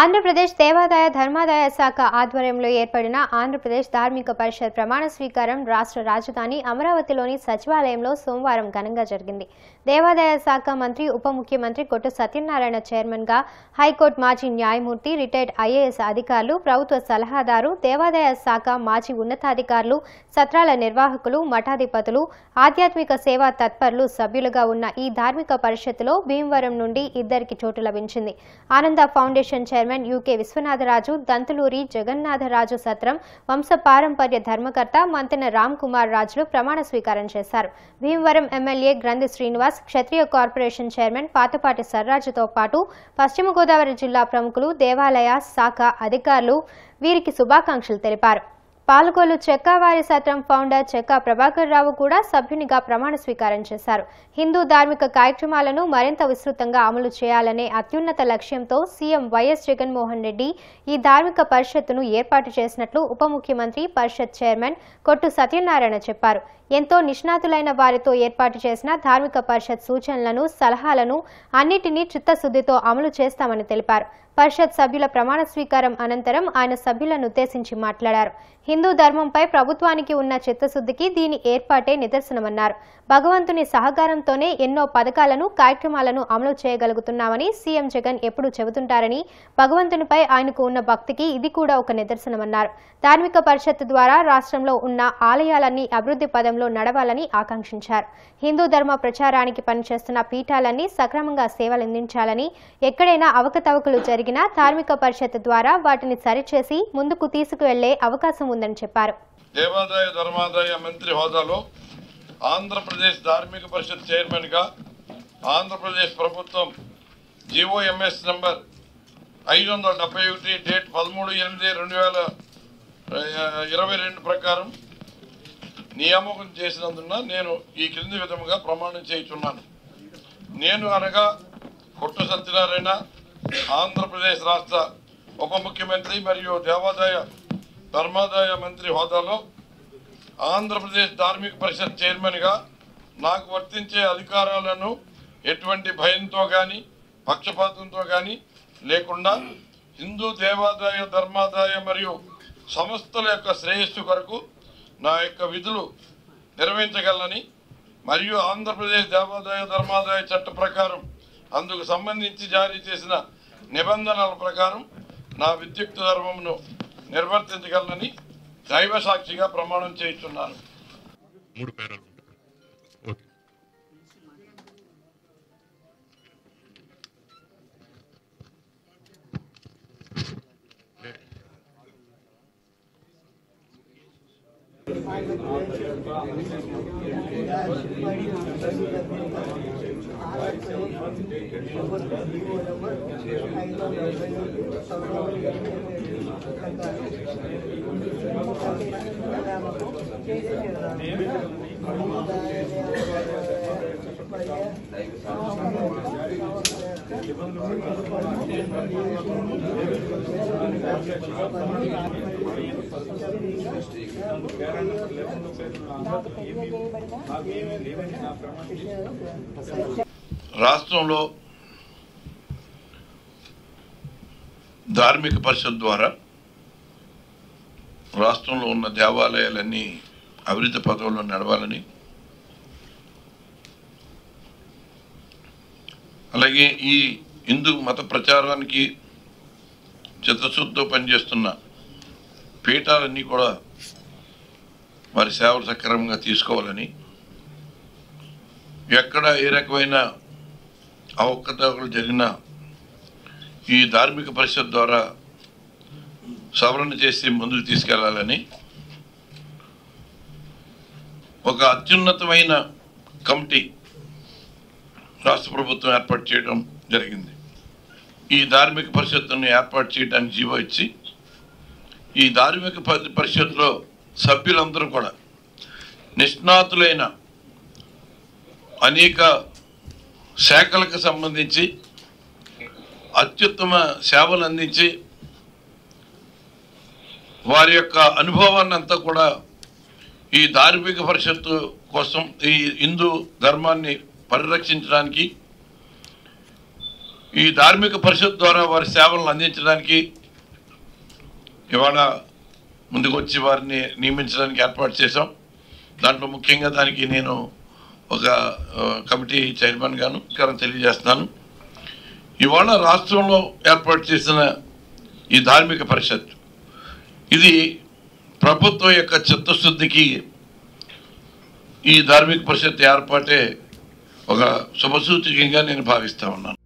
ఆంధ్రప్రదేశ్ దేవాదాయ ధర్మాదాయ శాఖ ఆధ్వర్యంలో ఏర్పడిన ఆంధ్రప్రదేశ్ ధార్మిక పరిషత్ ప్రమాణ స్వీకారం రాష్ట్ర రాజధాని అమరావతిలోని సచివాలయంలో సోమవారం ఘనంగా జరిగింది. దేవాదాయ శాఖ మంత్రి ఉప ముఖ్యమంత్రి కొట్టు సత్యనారాయణ చైర్మన్ గా, హైకోర్టు మాజీ న్యాయమూర్తి, రిటైర్డ్ ఐఏఎస్ అధికారులు, ప్రభుత్వ సలహాదారు, దేవాదాయ శాఖ మాజీ ఉన్నతాధికారులు, సత్రాల నిర్వాహకులు, మఠాధిపతులు, ఆధ్యాత్మిక సేవా తత్పరులు సభ్యులుగా ఉన్న ఈ ధార్మిక పరిషత్తులో భీమవరం నుండి ఇద్దరికి చోటు లభించింది. ఆనంద foundation chairman UK Viswanatharaju, Dantuluri Jagannatharaju సత్రం వంశ పారంపర్య ధర్మకర్త మంతెన రామ్ కుమార్ రాజులు ప్రమాణ స్వీకారం చేశారు. భీమవరం ఎమ్మెల్యే గ్రంథి శ్రీనివాస్, క్షత్రియ కార్పొరేషన్ చైర్మన్ పాతపాటి సర్రాజుతో పాటు పశ్చిమ గోదావరి జిల్లా ప్రముఖులు, దేవాలయ శాఖ అధికారులు వీరికి శుభాకాంక్షలు తెలిపారు. పాలకొల్లు చెక్కావారి సత్రం ఫౌండర్ చెక్కా ప్రభాకర్ రావు కూడా సభ్యునిగా ప్రమాణ స్వీకారం చేశారు. హిందూ ధార్మిక కార్యక్రమాలను మరింత విస్తృతంగా అమలు చేయాలనే అత్యున్నత లక్ష్యంతో సీఎం వైఎస్ జగన్మోహన్ రెడ్డి ఈ ధార్మిక పరిషత్తును ఏర్పాటు చేసినట్లు ఉప ముఖ్యమంత్రి, పరిషత్ చైర్మన్ కొట్టు సత్యనారాయణ చెప్పారు. ఎంతో నిష్ణాతులైన వారితో ఏర్పాటు చేసిన ధార్మిక పరిషత్ సూచనలను, సలహాలను అన్నిటినీ చిత్తశుద్ధితో అమలు చేస్తామని తెలిపారు. పరిషత్ సభ్యుల ప్రమాణ స్వీకారం అనంతరం ఆయన సభ్యులను ఉద్దేశించి మాట్లాడారు. హిందూ ధర్మంపై ప్రభుత్వానికి ఉన్న చిత్తశుద్ధికి దీని ఏర్పాటే నిదర్శనమన్నారు. భగవంతుని సహకారంతోనే ఎన్నో పథకాలను, కార్యక్రమాలను అమలు చేయగలుగుతున్నామని సీఎం జగన్ ఎప్పుడూ చెబుతుంటారని, భగవంతునిపై ఆయనకు ఉన్న భక్తికి ఇది కూడా ఒక నిదర్శనమన్నారు. ధార్మిక పరిషత్ ద్వారా రాష్ట్రంలో ఉన్న ఆలయాలన్నీ అభివృద్ధి పదంలో నడవాలని ఆకాంక్షించారు. హిందూ ధర్మ ప్రచారానికి పనిచేస్తున్న పీఠాలన్నీ సక్రమంగా సేవలందించాలని, ఎక్కడైనా అవకతవకలు జరిగినా ధార్మిక పరిషత్ ద్వారా వాటిని సరిచేసి ముందుకు తీసుకువెళ్లే అవకాశం ఉందని చెప్పారు. దేవాదాయ ధర్మాదాయ మంత్రి హోదాలో ఆంధ్రప్రదేశ్ ధార్మిక పరిషత్ చైర్మన్ గా ఆంధ్రప్రదేశ్ ప్రభుత్వం జీఓఎంఎస్ నంబర్ 571 డేట్ 13/8/2022 ప్రకారం నియామకం చేసినందున నేను ఈ క్రింది విధముగా ప్రమాణం చేయుచున్నాను. నేను అనగా కొట్టు సత్యనారాయణ ఆంధ్రప్రదేశ్ రాష్ట్ర ఉప ముఖ్యమంత్రి మరియు దేవాదాయ ధర్మాదాయ మంత్రి హోదాలో ఆంధ్రప్రదేశ్ ధార్మిక పరిషత్ చైర్మన్గా నాకు వర్తించే అధికారాలను ఎటువంటి భయంతో కానీ, పక్షపాతంతో కానీ లేకుండా హిందూ దేవాదాయ ధర్మాదాయ మరియు సంస్థల యొక్క శ్రేయస్సు కొరకు నా యొక్క విధులు నిర్వహించగలని మరియు ఆంధ్రప్రదేశ్ దేవాదాయ ధర్మాదాయ చట్ట ప్రకారం అందుకు సంబంధించి జారీ చేసిన నిబంధనల ప్రకారం నా విద్యుక్త ధర్మమును నిర్వర్తించగలనని దైవ సాక్షిగా ప్రమాణం చేస్తున్నాను. రాష్ట్రంలో ధార్మిక పరిషత్ ద్వారా రాష్ట్రంలో ఉన్న దేవాలయాలన్నీ అభివృద్ధి పథంలో నడవాలని, అలాగే ఈ హిందూ మత ప్రచారానికి చిత్తశుద్ధితో పనిచేస్తున్న పీఠాలన్నీ కూడా వారి సేవలు సక్రమంగా తీసుకోవాలని, ఎక్కడ ఏ రకమైన అవకతవకలు జరిగినా ఈ ధార్మిక పరిషత్ ద్వారా సవరణ చేసి ముందుకు తీసుకెళ్లాలని ఒక అత్యున్నతమైన కమిటీ రాష్ట్ర ప్రభుత్వం ఏర్పాటు చేయడం జరిగింది. ఈ ధార్మిక పరిషత్తును ఏర్పాటు చేయడానికి జీవో ఇచ్చి ఈ ధార్మిక పరిషత్తులో సభ్యులందరూ కూడా నిష్ణాతులైన అనేక శాఖలకు సంబంధించి అత్యుత్తమ సేవలు అందించి వారి యొక్క అనుభవాన్ని అంతా కూడా ఈ ధార్మిక పరిషత్తు కోసం, ఈ హిందూ ధర్మాన్ని పరిరక్షించడానికి ఈ ధార్మిక పరిషత్ ద్వారా వారి సేవలను అందించడానికి ఇవాళ ముందుకు వచ్చి వారిని నియమించడానికి ఏర్పాటు చేశాం. దాంట్లో ముఖ్యంగా దానికి నేను ఒక కమిటీ చైర్మన్ గాను తెలియజేస్తున్నాను. ఇవాళ రాష్ట్రంలో ఏర్పాటు చేసిన ఈ ధార్మిక పరిషత్ ఇది ప్రభుత్వం యొక్క చిత్తశుద్ధికి ఈ ధార్మిక పరిషత్ ఏర్పాటే ఒక శుభసూచకంగా నేను భావిస్తా ఉన్నాను.